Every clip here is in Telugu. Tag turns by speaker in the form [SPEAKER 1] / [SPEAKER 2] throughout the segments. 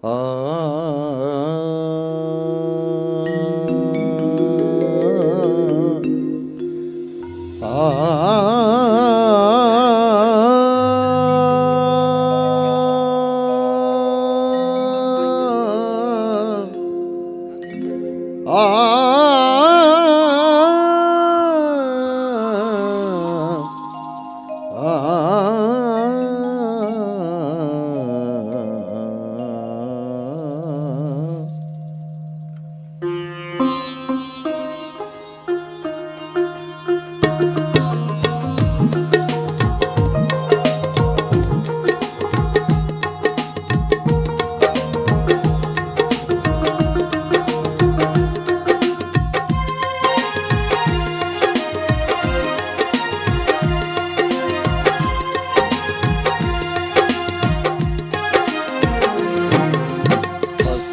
[SPEAKER 1] ఆ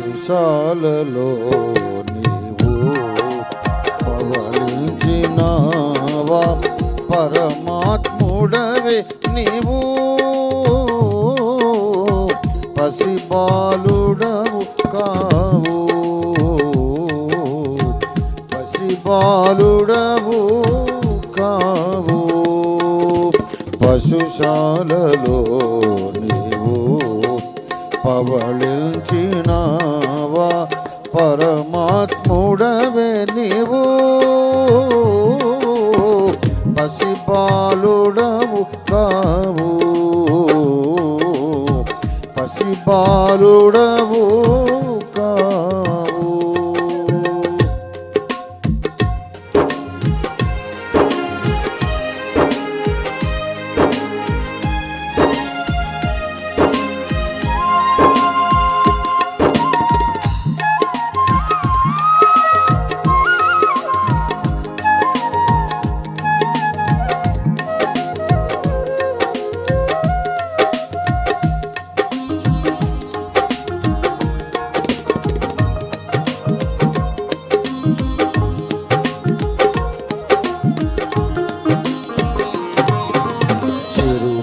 [SPEAKER 1] పశుశాలలో నీవు పవలించినావా, పరమాత్ముడవే నీవు పసిబాలుడవు కావు, పసిబాలుడవు కావు. పశుశాలలో నీవు పవళించినావా, పరమాత్ముడవే నీవు పసిబాలుడవు కావు, పసిబాలుడవు కావు.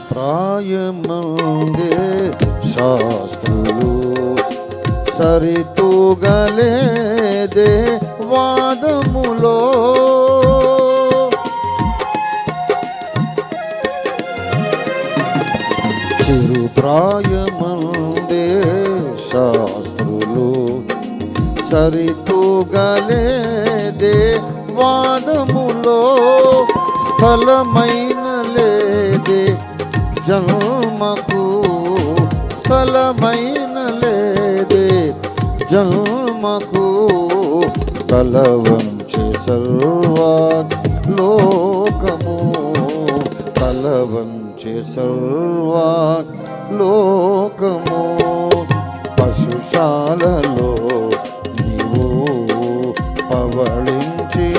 [SPEAKER 1] ప్రాయమందే శాస్త్రులు సరితూగలేదే వాదములో, చిరు ప్రాయమందే శాస్త్రులు సరితూగలేదే వాదములో, స్థలమైన లేదే జన్మకు, స్థలమైన లేదే జన్మకు, తలవంచి సర్వలోకము, తలవంచి సర్వలోకము. పశుశాలలో నీవు పవళించినావా,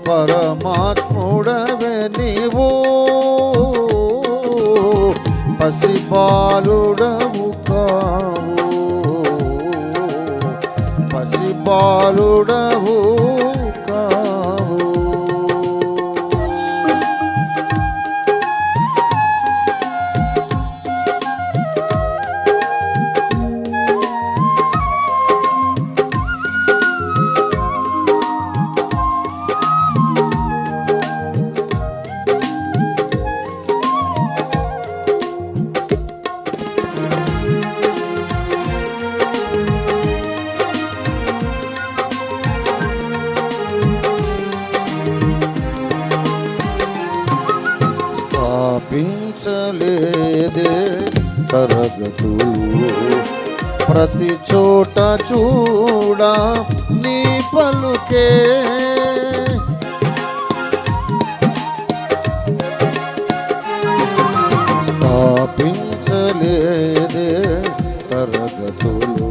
[SPEAKER 1] పరమాత్ముడవే నీవు పసిబాలుడవు కావు, పసిబాలుడవు కావు. స్థాపించలేదే తరగతులు, ప్రతి చోట చూడా నీ పలుకే, స్థాపించలేదే తరగతులు,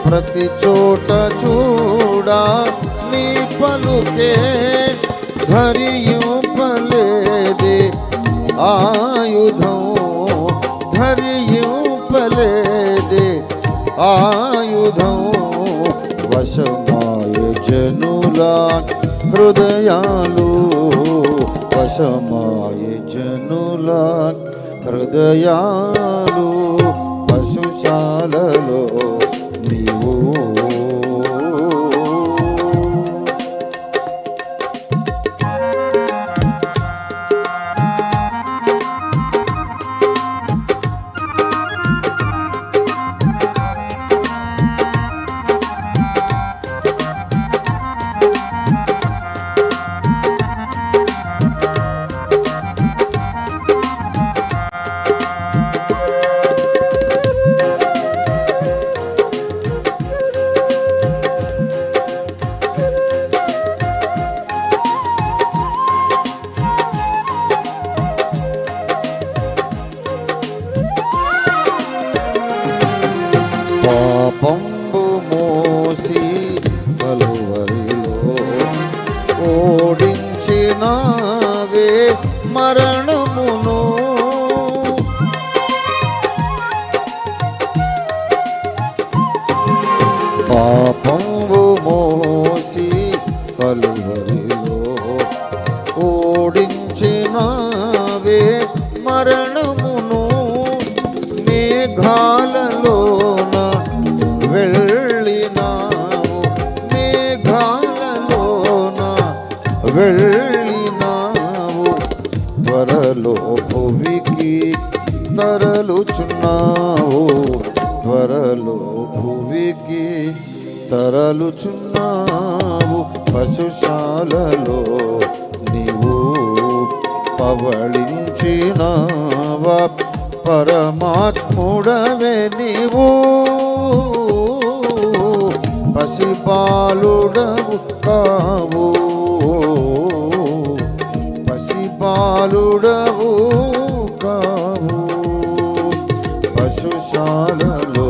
[SPEAKER 1] ప్రతి చోట చూడా నీ పలుకే, ధరింపలేదే ఆయుధం, ధరింపలేదే ఆయుధం, వశమాయ జనుల హృదయాలు, వశమాయ జనుల హృదయాలు. పశుశాలలో పశుశాలలో నీవు పాపంబు మోసి కలువరిలో ఓడించినావే మరణమును పాపంబు మోసి కలువరిలో ఓడించినావే మరణమును మేఘాలలోన వెళ్ళినావు మేఘాలలోన వెళ్ళినావు త్వరలో భువికి తరలుచున్నావు త్వరలో భువికి తరలుచున్నావు పశుశాలలో నీవు పవళించినావా పరమాత్ముడవే నీవు పసిబాలుడవు కావు పసిబాలుడవు కావు పశుశాలలో